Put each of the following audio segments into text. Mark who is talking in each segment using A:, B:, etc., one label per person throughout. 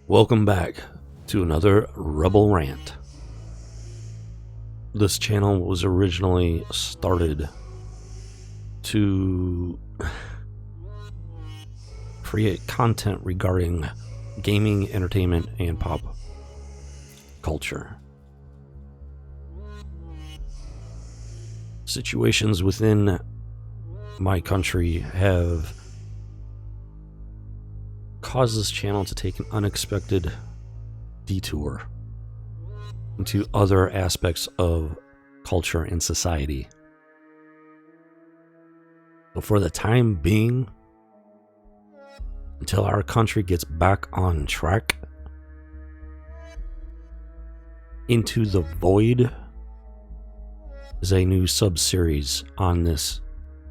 A: Welcome back to another Rebel Rant. This channel was originally started to create content regarding gaming, entertainment, and pop culture. Situations within my country have caused this channel to take an unexpected detour into other aspects of culture and society. But for the time being, until our country gets back on track, Into the Void is a new sub-series on this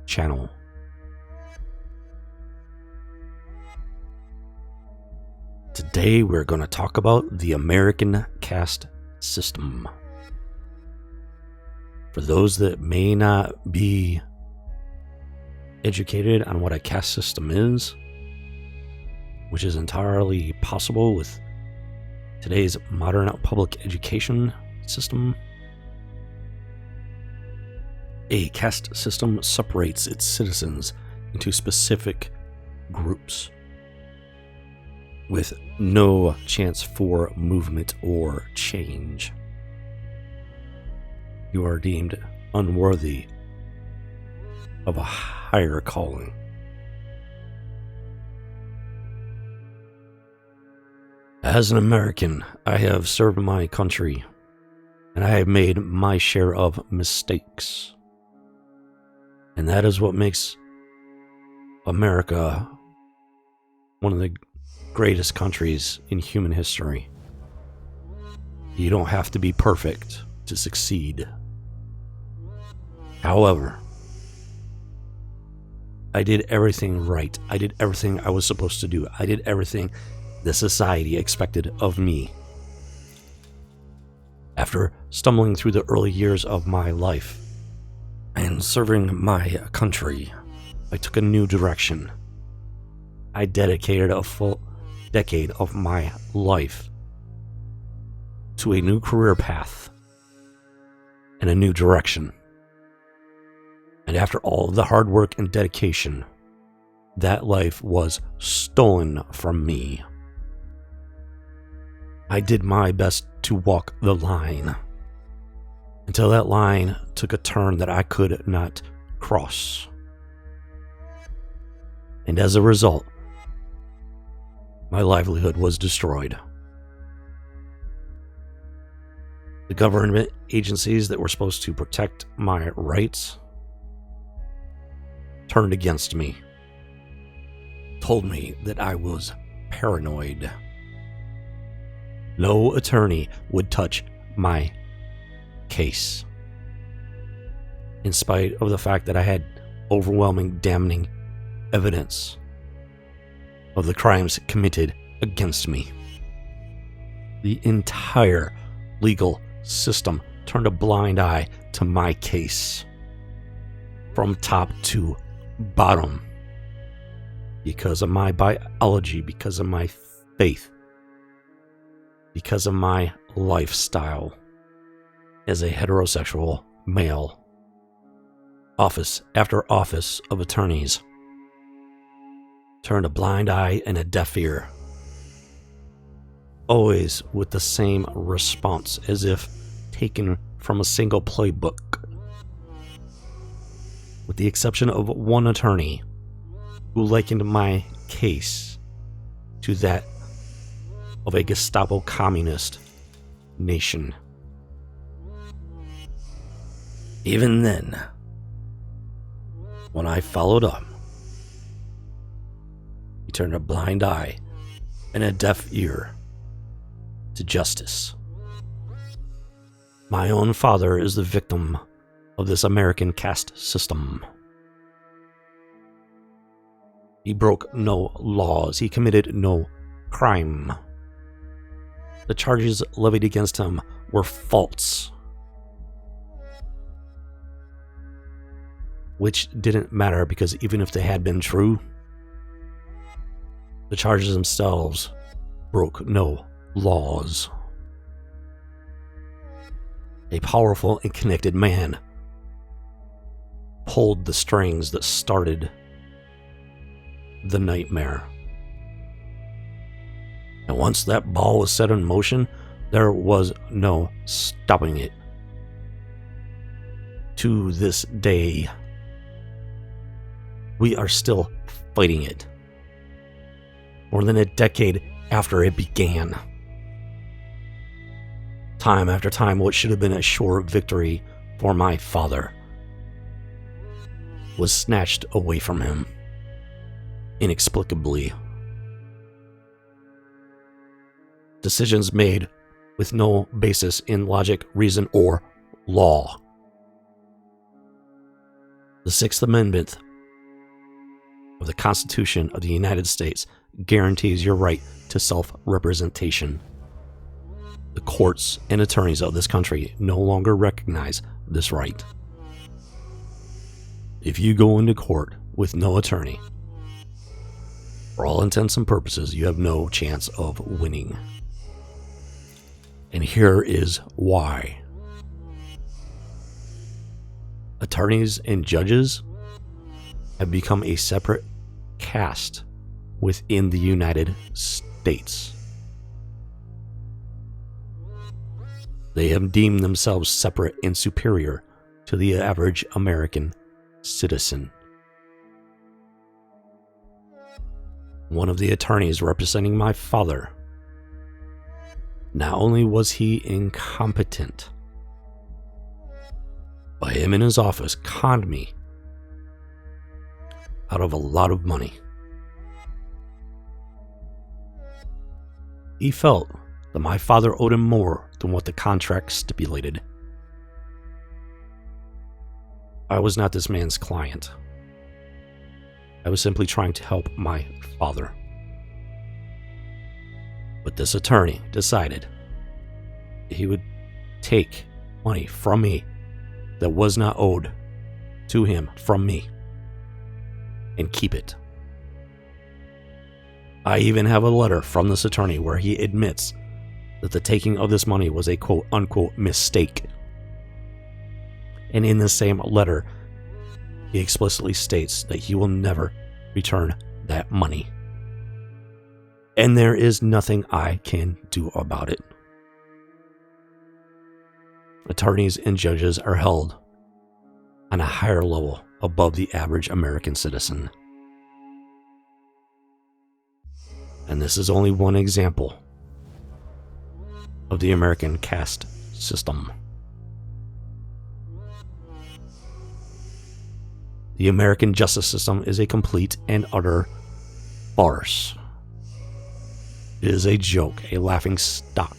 A: channel. Today we're going to talk about the American caste system. For those that may not be educated on what a caste system is, which is entirely possible with today's modern public education system, a caste system separates its citizens into specific groups with no chance for movement or change. You are deemed unworthy of a higher calling. As an American, I have served my country, and I have made my share of mistakes. And that is what makes America one of the greatest countries in human history. You don't have to be perfect to succeed. However, I did everything right. I did everything I was supposed to do. I did everything the society expected of me. After stumbling through the early years of my life and serving my country, I took a new direction. I dedicated a full decade of my life to a new career path and a new direction. And after all of the hard work and dedication, that life was stolen from me. I did my best to walk the line until that line took a turn that I could not cross. And as a result, my livelihood was destroyed. The government agencies that were supposed to protect my rights turned against me, told me that I was paranoid. No attorney would touch my case, in spite of the fact that I had overwhelming, damning evidence of the crimes committed against me. The entire legal system turned a blind eye to my case, from top to bottom, because of my biology, because of my faith, because of my lifestyle as a heterosexual male. Office after office of attorneys turned a blind eye and a deaf ear, always with the same response, as if taken from a single playbook, with the exception of one attorney who likened my case to that of a Gestapo communist nation. Even then, when I followed up, he turned a blind eye and a deaf ear to justice. My own father is the victim of this American caste system. He broke no laws. He committed no crime. The charges levied against him were false, which didn't matter, because even if they had been true, the charges themselves broke no laws. A powerful and connected man pulled the strings that started the nightmare. And once that ball was set in motion, there was no stopping it. To this day, we are still fighting it. More than a decade after it began. Time after time, what should have been a sure victory for my father was snatched away from him, inexplicably. Decisions made with no basis in logic, reason, or law. The Sixth Amendment of the Constitution of the United States guarantees your right to self-representation. The courts and attorneys of this country no longer recognize this right. If you go into court with no attorney, for all intents and purposes, you have no chance of winning. And here is why. Attorneys and judges have become a separate caste within the United States. They have deemed themselves separate and superior to the average American citizen. One of the attorneys representing my father, not only was he incompetent, but him in his office conned me out of a lot of money. He felt that my father owed him more than what the contract stipulated. I was not this man's client. I was simply trying to help my father. But this attorney decided he would take money from me that was not owed to him from me and keep it. I even have a letter from this attorney where he admits that the taking of this money was a quote-unquote mistake. And in the same letter, he explicitly states that he will never return that money. And there is nothing I can do about it. Attorneys and judges are held on a higher level above the average American citizen. And this is only one example of the American caste system. The American justice system is a complete and utter farce. It is a joke, a laughing stock,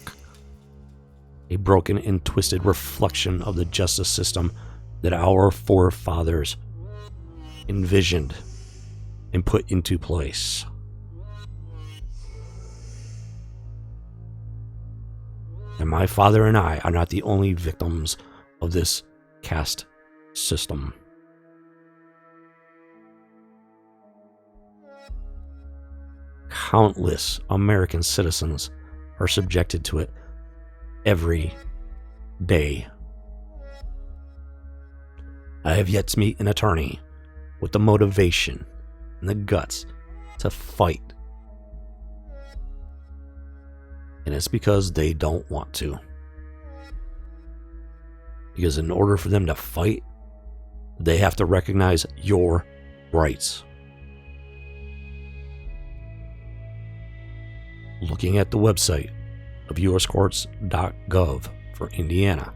A: a broken and twisted reflection of the justice system that our forefathers envisioned and put into place. And my father and I are not the only victims of this caste system. Countless American citizens are subjected to it every day. I have yet to meet an attorney with the motivation and the guts to fight. And it's because they don't want to. Because in order for them to fight, they have to recognize your rights. Looking at the website of uscourts.gov for Indiana,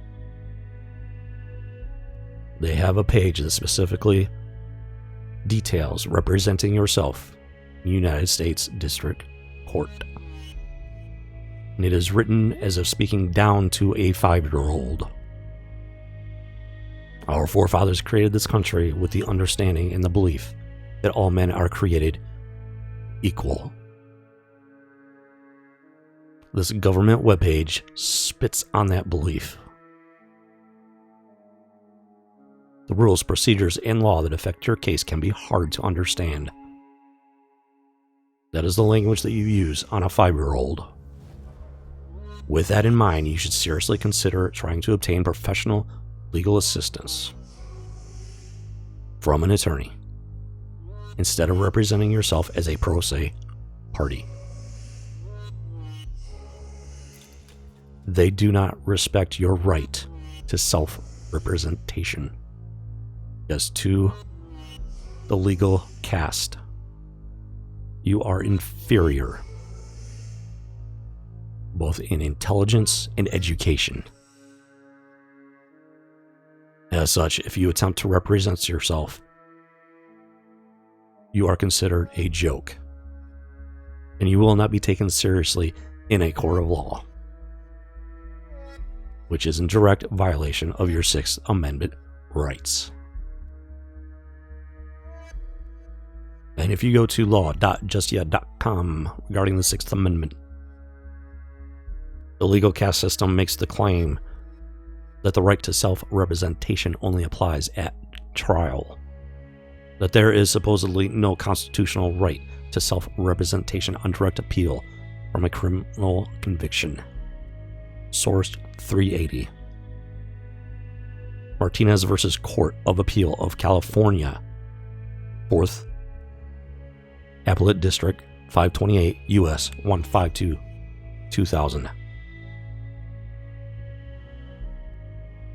A: they have a page that specifically details representing yourself in United States District Court. And it is written as if speaking down to a 5-year-old. Our forefathers created this country with the understanding and the belief that all men are created equal. This government webpage spits on that belief. The rules, procedures, and law that affect your case can be hard to understand. That is the language that you use on a 5-year-old. With that in mind, you should seriously consider trying to obtain professional legal assistance from an attorney instead of representing yourself as a pro se party. They do not respect your right to self-representation. As to the legal caste, you are inferior, both in intelligence and education. As such, if you attempt to represent yourself, you are considered a joke, and you will not be taken seriously in a court of law, which is in direct violation of your Sixth Amendment rights. And if you go to law.justia.com regarding the Sixth Amendment, the legal caste system makes the claim that the right to self-representation only applies at trial, that there is supposedly no constitutional right to self-representation on direct appeal from a criminal conviction. Source 380. Martinez versus Court of Appeal of California, 4th Appellate District, 528 U.S. 152, 2000.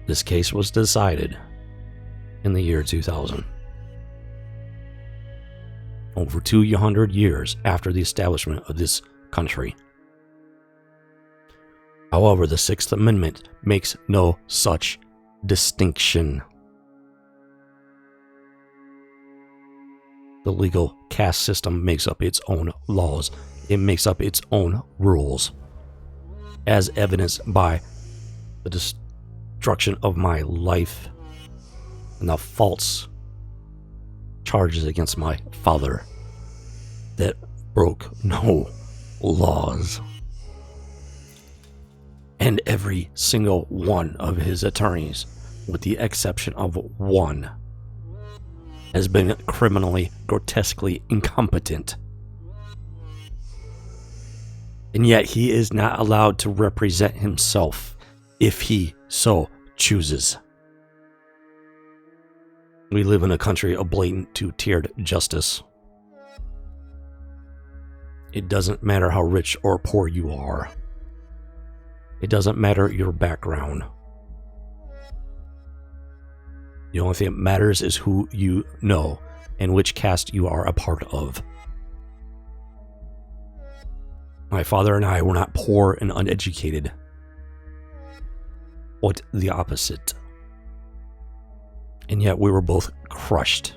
A: This case was decided in the year 2000. Over 200 years after the establishment of this country. However, the Sixth Amendment makes no such distinction. The legal caste system makes up its own laws. It makes up its own rules, as evidenced by the destruction of my life and the false charges against my father that broke no laws. And every single one of his attorneys, with the exception of one, has been criminally, grotesquely incompetent. And yet he is not allowed to represent himself if he so chooses. We live in a country of blatant two-tiered justice. It doesn't matter how rich or poor you are. It doesn't matter your background. The only thing that matters is who you know and which caste you are a part of. My father and I were not poor and uneducated. Quite the opposite. And yet we were both crushed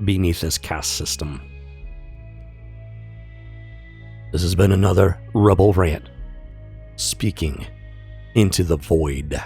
A: beneath this caste system. This has been another Rebel Rant, speaking into the void.